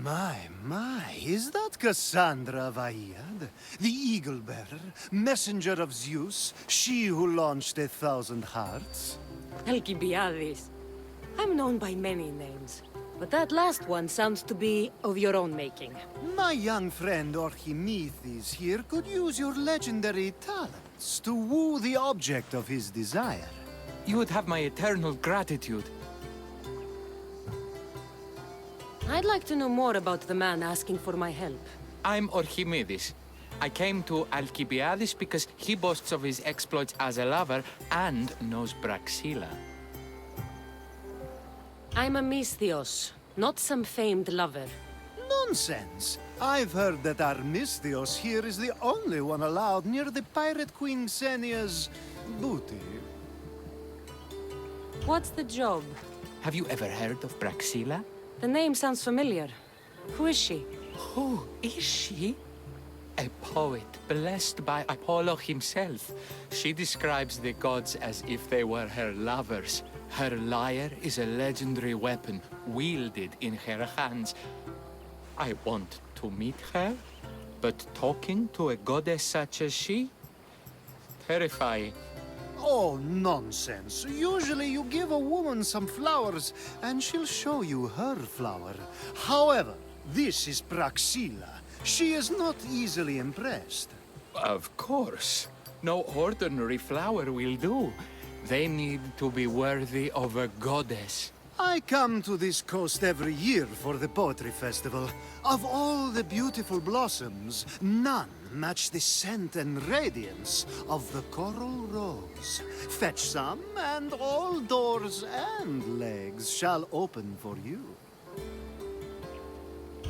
My, is that Kassandra of Aiad? The Eagle-bearer, messenger of Zeus, she who launched 1,000 hearts? Alcibiades. I'm known by many names, but that last one sounds to be of your own making. My young friend Archimedes here could use your legendary talents to woo the object of his desire. You would have my eternal gratitude. I'd like to know more about the man asking for my help. I'm Archimedes. I came to Alcibiades because he boasts of his exploits as a lover and knows Praxilla. I'm a Misthios, not some famed lover. Nonsense! I've heard that our Misthios here is the only one allowed near the pirate queen Xenia's booty. What's the job? Have you ever heard of Praxilla? The name sounds familiar. Who is she? Who is she? A poet blessed by Apollo himself. She describes the gods as if they were her lovers. Her lyre is a legendary weapon wielded in her hands. I want to meet her, but talking to a goddess such as she? Terrifying. Oh, nonsense. Usually you give a woman some flowers, and she'll show you her flower. However, this is Praxilla. She is not easily impressed. Of course. No ordinary flower will do. They need to be worthy of a goddess. I come to this coast every year for the Poetry Festival. Of all the beautiful blossoms, none match the scent and radiance of the coral rose. Fetch some, and all doors and legs shall open for you.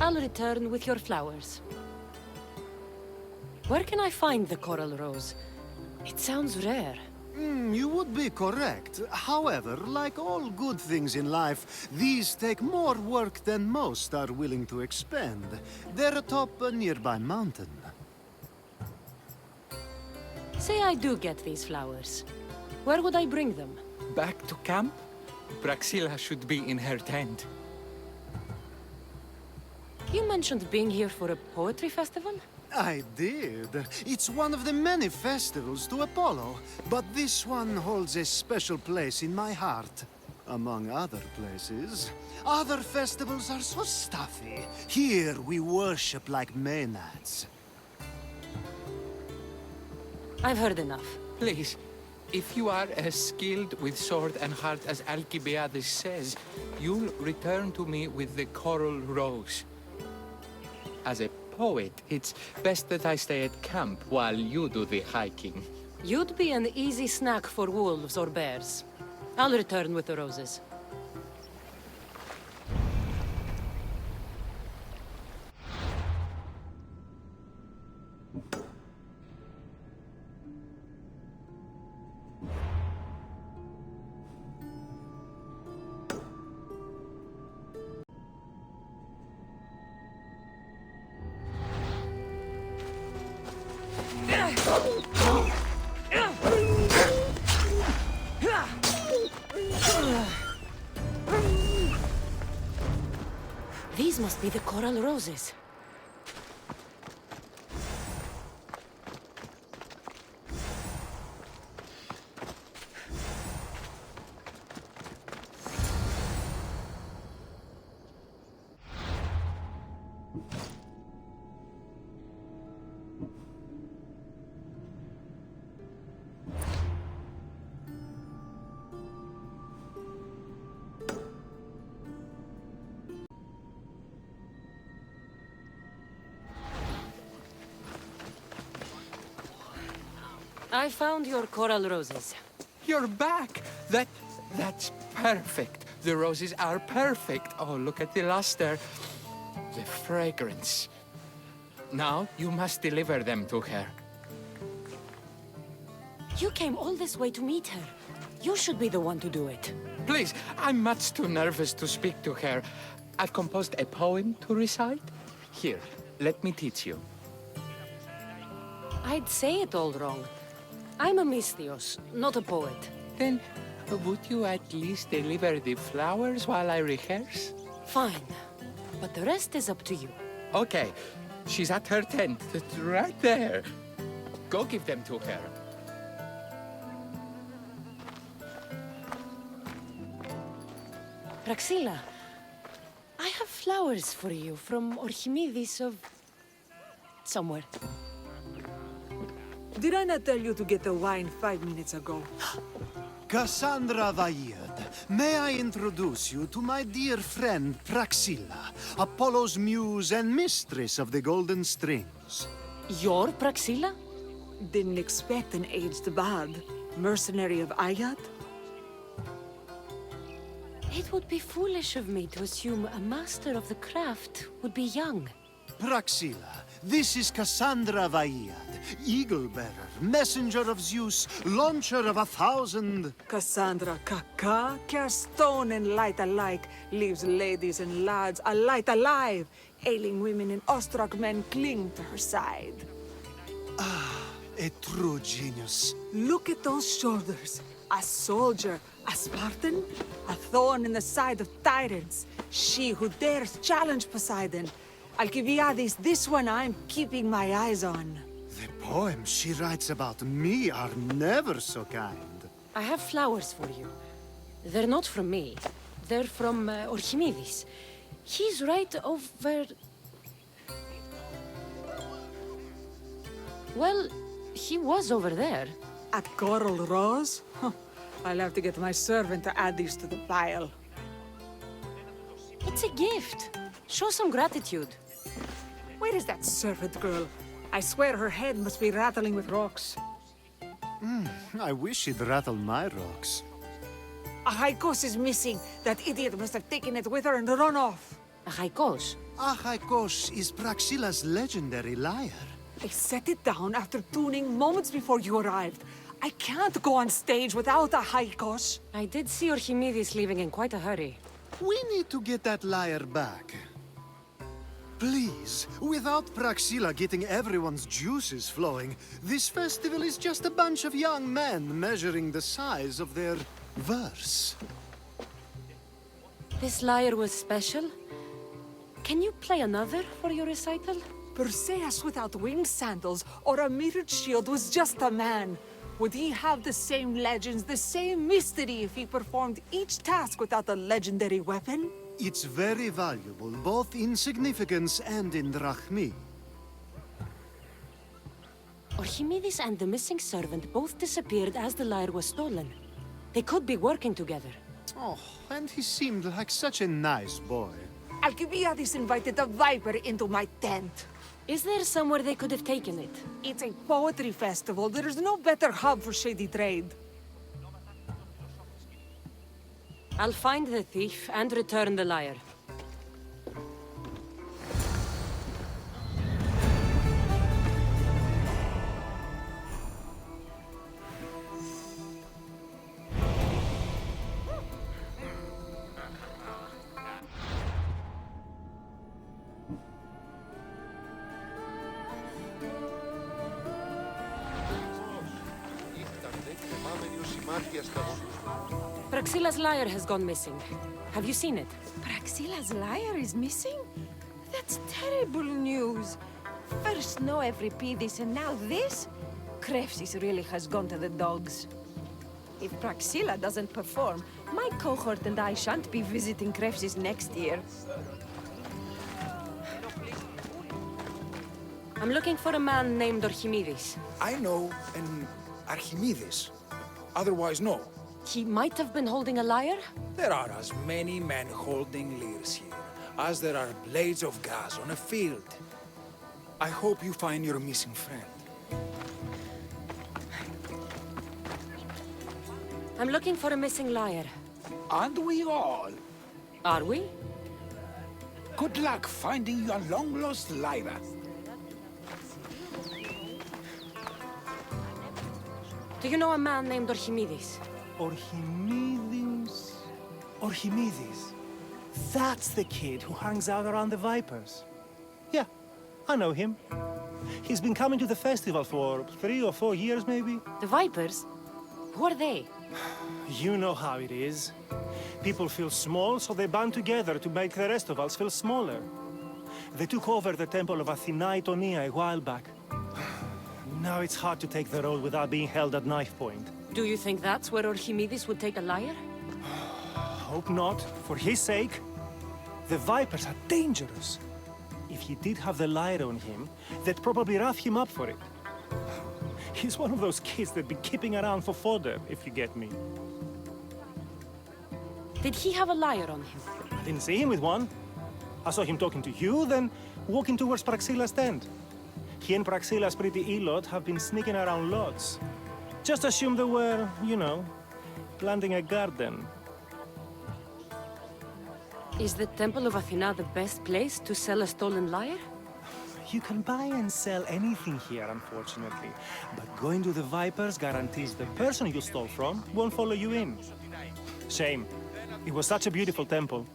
I'll return with your flowers. Where can I find the coral rose? It sounds rare. You would be correct. However, like all good things in life, these take more work than most are willing to expend. They're atop a nearby mountain. Say I do get these flowers. Where would I bring them? Back to camp? Praxilla should be in her tent. You mentioned being here for a poetry festival? I did. It's one of the many festivals to Apollo, but this one holds a special place in my heart. Among other places. Other festivals are so stuffy. Here we worship like Maenads. I've heard enough. Please, if you are as skilled with sword and heart as Alcibiades says, you'll return to me with the coral rose. As a poet, it's best that I stay at camp while you do the hiking. You'd be an easy snack for wolves or bears. I'll return with the roses. These must be the coral roses. I found your coral roses. You're back! That's perfect. The roses are perfect. Oh, look at the luster. The fragrance. Now, you must deliver them to her. You came all this way to meet her. You should be the one to do it. Please, I'm much too nervous to speak to her. I've composed a poem to recite. Here, let me teach you. I'd say it all wrong. I'm a Misthios, not a poet. Then, would you at least deliver the flowers while I rehearse? Fine. but the rest is up to you. Okay, she's at her tent. It's right there. Go give them to her. Praxilla, I have flowers for you from Archimedes of... somewhere. Did I not tell you to get the wine 5 minutes ago? Kassandra Vaird, may I introduce you to my dear friend Praxilla, Apollo's muse and mistress of the golden strings. You're Praxilla? Didn't expect an aged bard. Mercenary of Ayat? It would be foolish of me to assume a master of the craft would be young. Praxilla, this is Kassandra Vaird, Eagle-bearer, messenger of Zeus, launcher of 1,000... Cassandra Kaka, care stone and light alike, leaves ladies and lads alight alive. Ailing women and awestruck men cling to her side. A true genius. Look at those shoulders. A soldier, a Spartan, a thorn in the side of tyrants. She who dares challenge Poseidon. Alcibiades, this one I'm keeping my eyes on. The poems she writes about me are never so kind. I have flowers for you. They're not from me. They're from Archimedes. He's right over... Well, he was over there. At Coral Rose? Huh. I'll have to get my servant to add these to the pile. It's a gift. Show some gratitude. Where is that servant girl? I swear her head must be rattling with rocks. I wish she'd rattle my rocks. A Haikos is missing. That idiot must have taken it with her and run off. A haikos. Achaikos is Praxilla's legendary lyre. I set it down after tuning moments before you arrived. I can't go on stage without a Haikos. I did see Archimedes leaving in quite a hurry. We need to get that lyre back. Please, without Praxilla getting everyone's juices flowing, this festival is just a bunch of young men measuring the size of their verse. This lyre was special. Can you play another for your recital? Perseus without winged sandals or a mirrored shield was just a man. Would he have the same legends, the same mystery if he performed each task without a legendary weapon? It's very valuable, both in significance and in drachmi. Archimedes and the missing servant both disappeared as the lyre was stolen. They could be working together. Oh, and he seemed like such a nice boy. Alcibiades invited a viper into my tent. Is there somewhere they could have taken it? It's a poetry festival. There is no better hub for shady trade. I'll find the thief and return the lyre. Praxilla's lyre has gone missing. Have you seen it? Praxilla's lyre is missing? That's terrible news. First no Euripides and now this? Krefsis really has gone to the dogs. If Praxilla doesn't perform, my cohort and I shan't be visiting Krefsis next year. I'm looking for a man named Archimedes. I know an Archimedes. Otherwise, no. He might have been holding a lyre? There are as many men holding lyres here as there are blades of grass on a field. I hope you find your missing friend. I'm looking for a missing lyre. Aren't we all? Are we? Good luck finding your long-lost Lyre. Do you know a man named Archimedes? Archimedes? Archimedes? That's the kid who hangs out around the Vipers. Yeah, I know him. He's been coming to the festival for 3 or 4 years, maybe. The Vipers? Who are they? You know how it is. People feel small, so they band together to make the rest of us feel smaller. They took over the temple of Ainigmata a while back. Now it's hard to take the road without being held at knife point. Do you think that's where Orchimedes would take a Lyre? Hope not. For his sake. The Vipers are dangerous. If he did have the Lyre on him, they'd probably rough him up for it. He's one of those kids that'd be keeping around for fodder, if you get me. Did he have a Lyre on him? I didn't see him with one. I saw him talking to you, then walking towards Praxilla's tent. He and Praxilla's pretty elot have been sneaking around lots. Just assume they were, you know, planting a garden. Is the Temple of Athena the best place to sell a stolen Lyre? You can buy and sell anything here, unfortunately. But going to the Vipers guarantees the person you stole from won't follow you in. Shame. It was such a beautiful temple.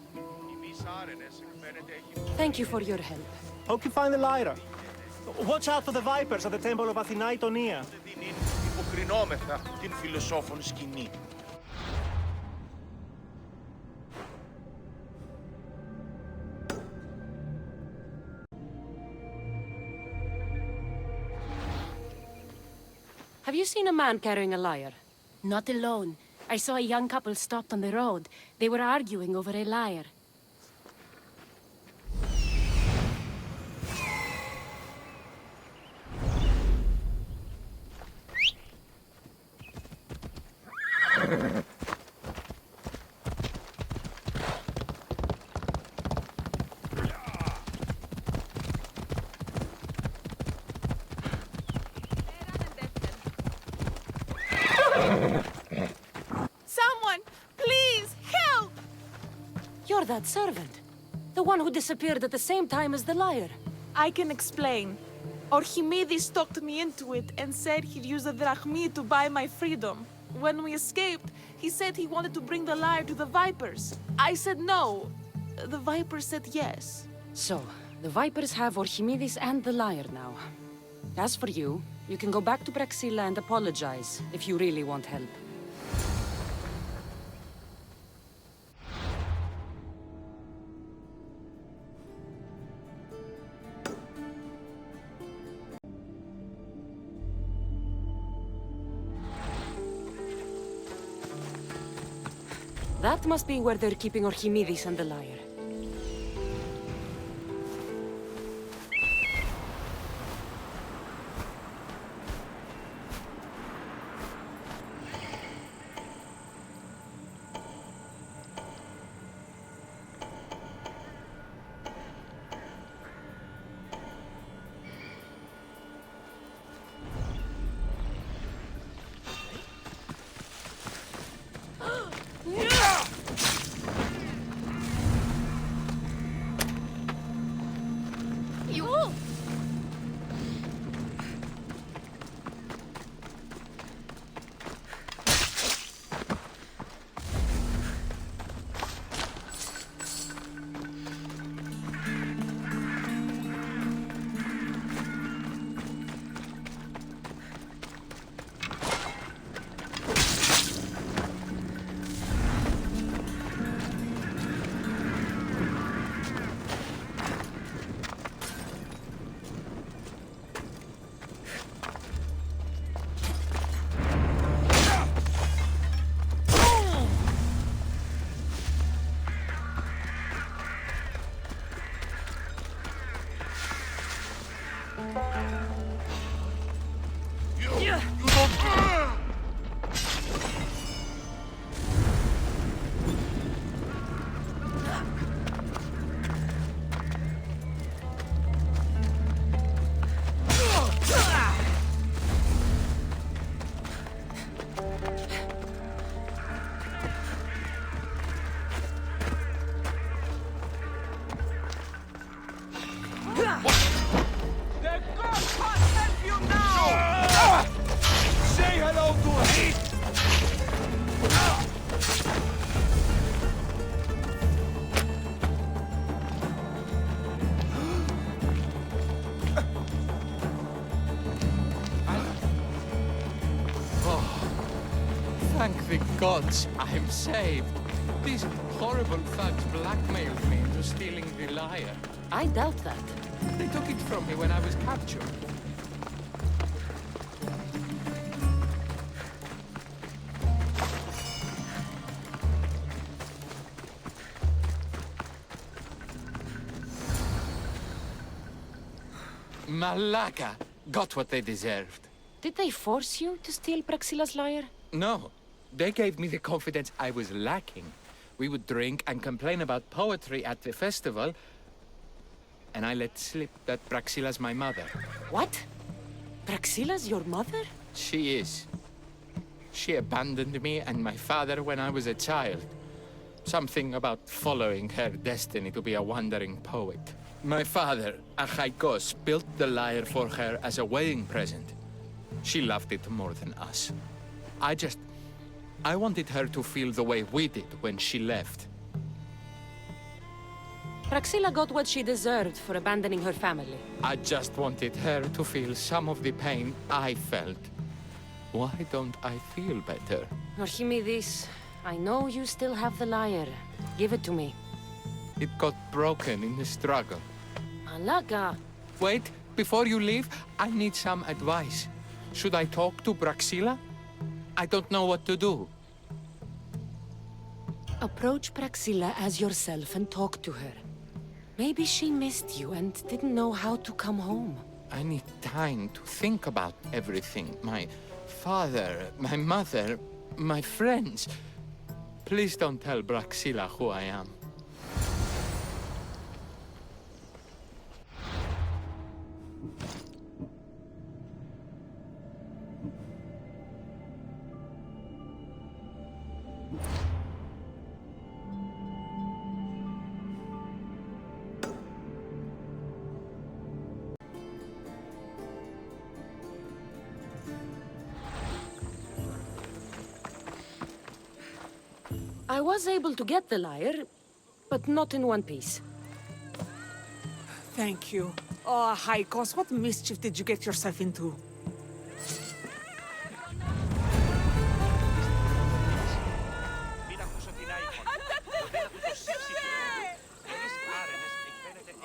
Thank you for your help. Hope you find the Lyre. Watch out for the Vipers at the Temple of Ainigmata. Υποκρινόμεθα την φιλοσόφων σκηνή. Have you seen a man carrying a Lyre? Not alone. I saw a young couple stopped on the road. They were arguing over a Lyre. Someone, please, help! You're that servant. The one who disappeared at the same time as the Lyre. I can explain. Orchimedes talked me into it and said he'd use the drachmi to buy my freedom. When we escaped, he said he wanted to bring the Lyre to the Vipers. I said no. The Vipers said yes. So, the Vipers have Orchimedes and the Lyre now. As for you, you can go back to Praxilla and apologize if you really want help. That must be where they're keeping Orchimedes and the Lyre. Thank the gods, I'm saved. These horrible thugs blackmailed me into stealing the lyre. I doubt that. They took it from me when I was captured. Malaka got what they deserved. Did they force you to steal Praxilla's lyre? No, they gave me the confidence I was lacking. We would drink and complain about poetry at the festival, and I let slip that Praxilla's my mother. What? Praxilla's your mother? She is. She abandoned me and my father when I was a child. Something about following her destiny to be a wandering poet. My father, Achaikos, built the lyre for her as a wedding present. She loved it more than us. I wanted her to feel the way we did when she left. Praxilla got what she deserved for abandoning her family. I just wanted her to feel some of the pain I felt. Why don't I feel better? Archimedes, I know you still have the lyre. Give it to me. It got broken in the struggle. Malaka! Wait, before you leave, I need some advice. Should I talk to Praxilla? I don't know what to do. Approach Praxilla as yourself and talk to her. Maybe she missed you and didn't know how to come home. I need time to think about everything. My father, my mother, my friends. Please don't tell Praxilla who I am. I was able to get the lyre, but not in one piece. Thank you. Oh, Haikos, what mischief did you get yourself into?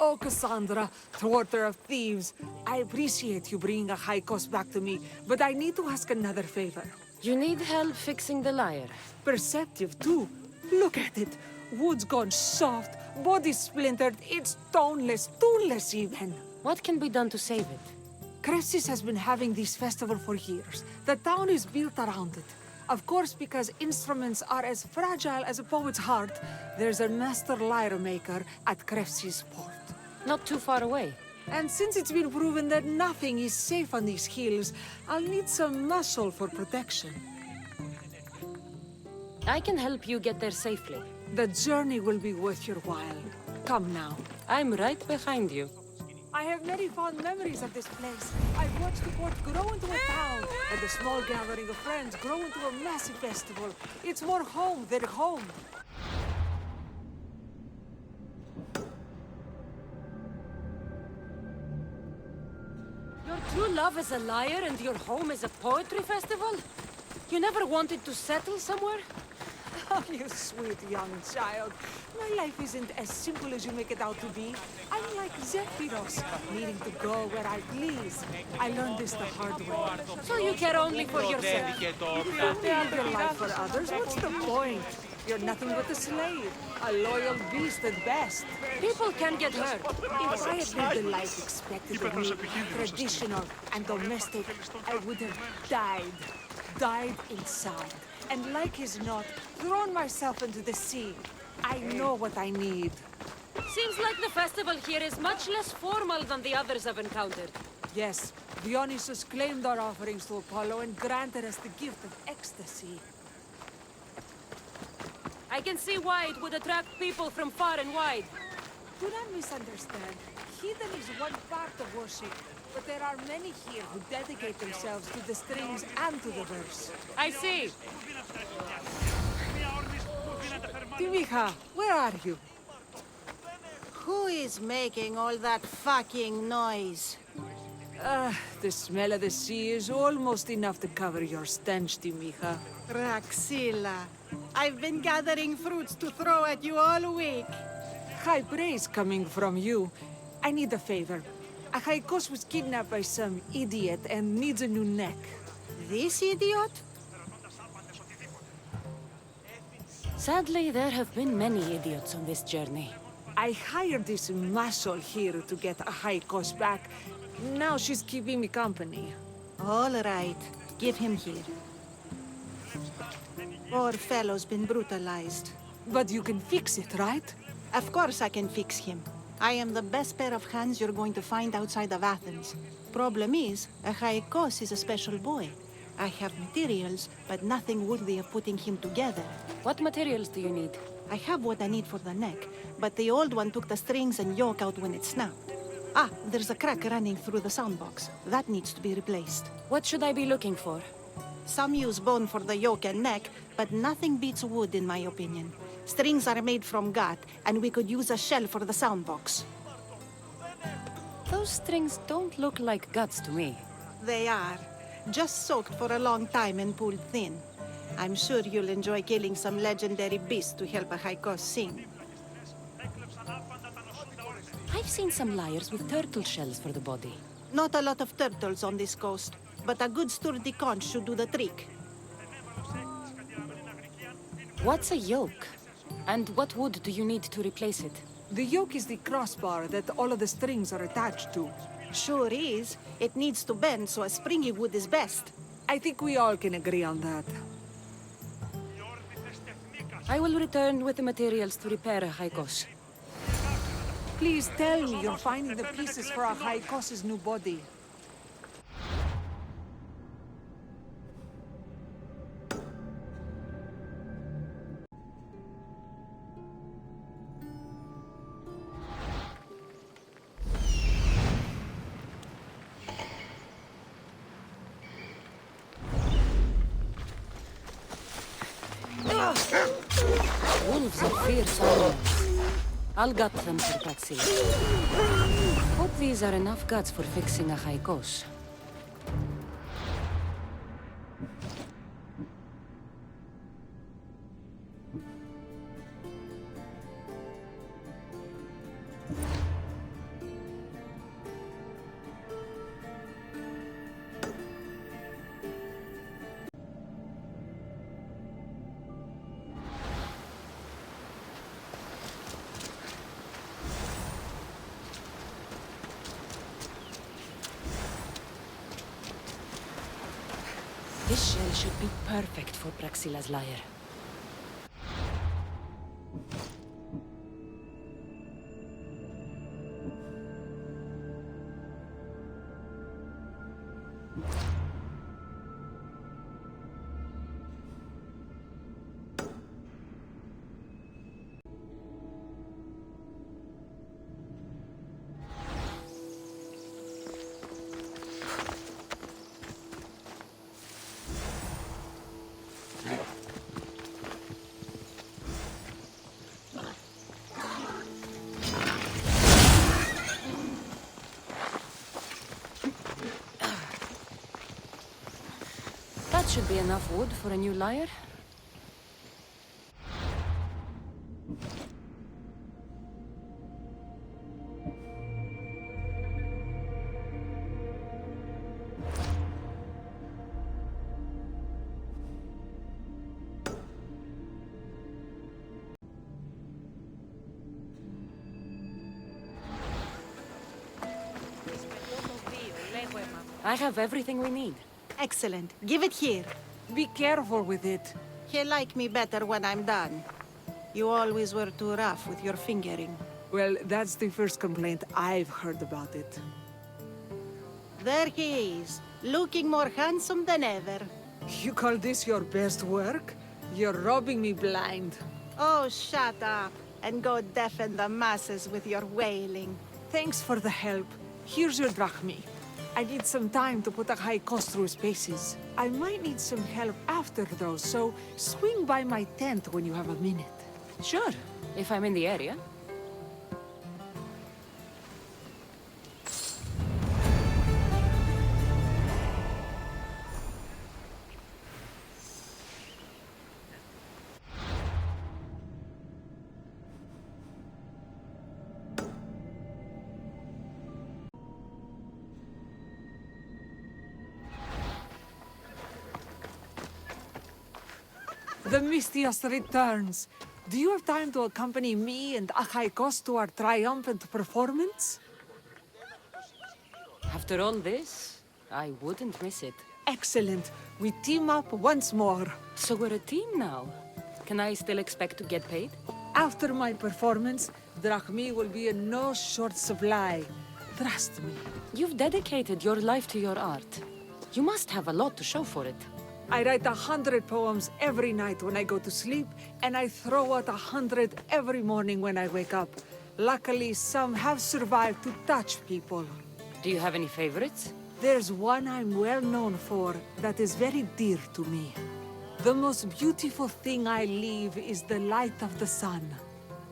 Oh, Kassandra, thwarter of thieves. I appreciate you bringing a Haikos back to me, but I need to ask another favor. You need help fixing the lyre. Perceptive, too. Look at it. Wood's gone soft, body splintered, it's toneless, tooless even. What can be done to save it? Krepsis has been having this festival for years. The town is built around it. Of course, because instruments are as fragile as a poet's heart, there's a master lyre maker at Krepsis port. Not too far away. And since it's been proven that nothing is safe on these hills, I'll need some muscle for protection. I can help you get there safely. The journey will be worth your while. Come now. I'm right behind you. I have many fond memories of this place. I've watched the port grow into a town, and a small gathering of friends grow into a massive festival. It's more home than home. Your true love is a lyre and your home is a poetry festival? You never wanted to settle somewhere? Oh, you sweet young child. My life isn't as simple as you make it out to be. I'm like Zephyros, needing to go where I please. I learned this the hard way. So you care only for yourself? If you don't live your life for others, what's the point? You're nothing but a slave, a loyal beast at best. People can get hurt. If I had lived the life expected of me, traditional and domestic, I would have died. Died inside. And like as not, thrown myself into the sea. I know what I need. Seems like the festival here is much less formal than the others I've encountered. Yes, Dionysus claimed our offerings to Apollo and granted us the gift of ecstasy. I can see why it would attract people from far and wide. Do not misunderstand. Heathen is one part of worship, but there are many here who dedicate themselves to the strings and to the verse. I see. Timiha, where are you? Who is making all that fucking noise? The smell of the sea is almost enough to cover your stench, Timiha. Praxilla, I've been gathering fruits to throw at you all week. High praise coming from you. I need a favor. A Haikos was kidnapped by some idiot and needs a new neck. This idiot? Sadly, there have been many idiots on this journey. I hired this muscle here to get a Haikos back. Now she's keeping me company. All right. Give him here. Poor fellow's been brutalized. But you can fix it, right? Of course I can fix him. I am the best pair of hands you're going to find outside of Athens. Problem is, a Haikos is a special boy. I have materials, but nothing worthy of putting him together. What materials do you need? I have what I need for the neck, but the old one took the strings and yoke out when it snapped. Ah, there's a crack running through the soundbox. That needs to be replaced. What should I be looking for? Some use bone for the yoke and neck, but nothing beats wood in my opinion. Strings are made from gut, and we could use a shell for the soundbox. Those strings don't look like guts to me. They are. Just soaked for a long time and pulled thin. I'm sure you'll enjoy killing some legendary beasts to help a Haikos sing. I've seen some lyres with turtle shells for the body. Not a lot of turtles on this coast, but a good sturdy conch should do the trick. What's a yoke? And what wood do you need to replace it? The yoke is the crossbar that all of the strings are attached to. Sure is. It needs to bend, so a springy wood is best. I think we all can agree on that. I will return with the materials to repair a Haikos. Please tell me you're finding the pieces for our Haikos' new body. Wolves are fierce animals. I'll gut them for Praxilla. Hope these are enough guts for fixing a Haikos. This shell should be perfect for Praxilla's lyre. That should be enough wood for a new lyre. I have everything we need. Excellent. Give it here. Be careful with it. He'll like me better when I'm done. You always were too rough with your fingering. Well, that's the first complaint I've heard about it. There he is, looking more handsome than ever. You call this your best work? You're robbing me blind. Oh, shut up, and go deafen the masses with your wailing. Thanks for the help. Here's your drachmi. I need some time to put a Haikos through his paces. I might need some help after though, so swing by my tent when you have a minute. Sure, if I'm in the area. The Mistios returns. Do you have time to accompany me and Achaikos to our triumphant performance? After all this, I wouldn't miss it. Excellent. We team up once more. So we're a team now. Can I still expect to get paid? After my performance, drachmi will be in no short supply. Trust me. You've dedicated your life to your art. You must have a lot to show for it. I write 100 poems every night when I go to sleep, and I throw out 100 every morning when I wake up. Luckily, some have survived to touch people. Do you have any favorites? There's one I'm well known for that is very dear to me. The most beautiful thing I leave is the light of the sun.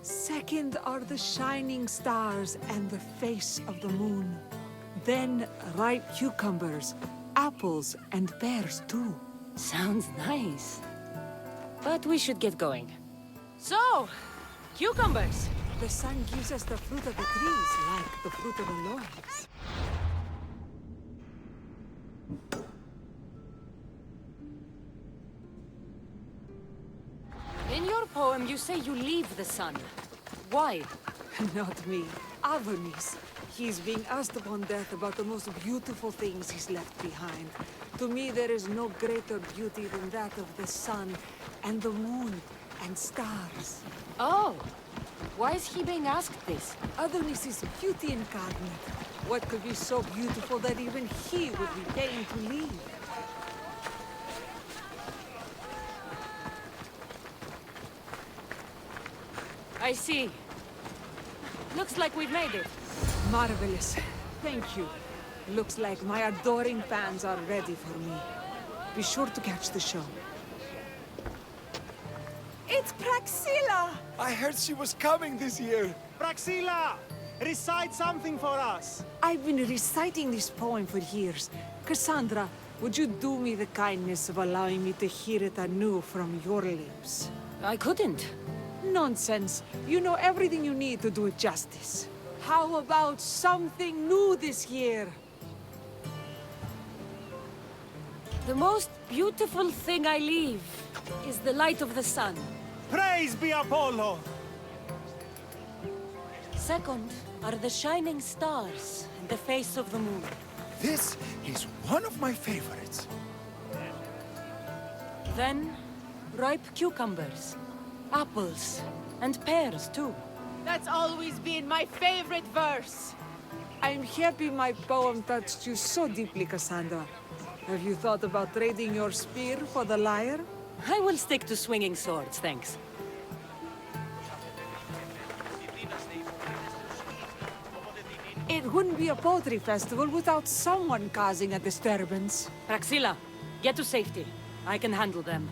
Second are the shining stars and the face of the moon. Then ripe cucumbers, apples, and pears too. Sounds nice. But we should get going. So, cucumbers! The sun gives us the fruit of the trees, like the fruit of the loins. In your poem, you say you leave the sun. Why? Not me. Adonis. He's being asked upon death about the most beautiful things he's left behind. To me, there is no greater beauty than that of the sun, and the moon, and stars. Oh! Why is he being asked this? Adonis is beauty incarnate. What could be so beautiful that even he would be paying to leave? I see. Looks like we've made it. Marvelous. Thank you. Looks like my adoring fans are ready for me. Be sure to catch the show. It's Praxilla! I heard she was coming this year. Praxilla! Recite something for us! I've been reciting this poem for years. Kassandra, would you do me the kindness of allowing me to hear it anew from your lips? I couldn't. Nonsense. You know everything you need to do it justice. How about something new this year? The most beautiful thing I leave is the light of the sun. Praise be Apollo! Second are the shining stars and the face of the moon. This is one of my favorites. Then, ripe cucumbers, apples, and pears too. That's always been my favorite verse. I'm happy my poem touched you so deeply, Kassandra. Have you thought about trading your spear for the lyre? I will stick to swinging swords, thanks. It wouldn't be a poetry festival without someone causing a disturbance. Praxilla, get to safety. I can handle them.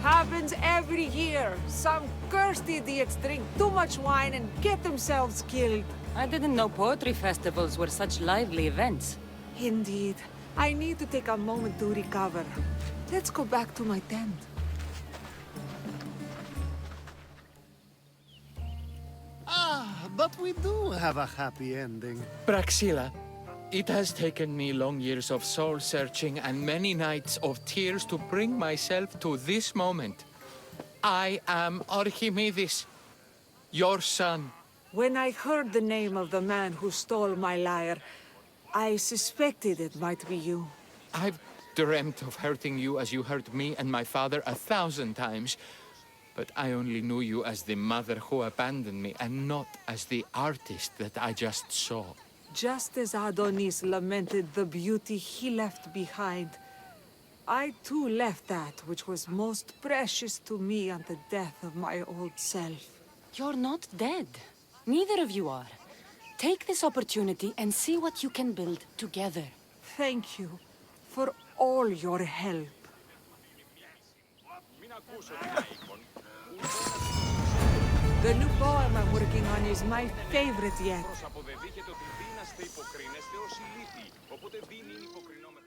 Happens every year. Some cursed idiots drink too much wine and get themselves killed. I didn't know poetry festivals were such lively events. Indeed. I need to take a moment to recover. Let's go back to my tent. But we do have a happy ending. Praxilla, it has taken me long years of soul-searching and many nights of tears to bring myself to this moment. I am Archimedes, your son. When I heard the name of the man who stole my lyre, I suspected it might be you. I've dreamt of hurting you as you hurt me and my father 1,000 times. But I only knew you as the mother who abandoned me and not as the artist that I just saw. Just as Adonis lamented the beauty he left behind, I too left that which was most precious to me on the death of my old self. You're not dead. Neither of you are. Take this opportunity and see what you can build together. thank you for all your help. The new poem I'm working on is my favorite yet. Προσαποδεδείχεται ότι δύναστε υποκρίνεστε ως ηλίθιοι, οπότε δίνει υποκρινόμενοι.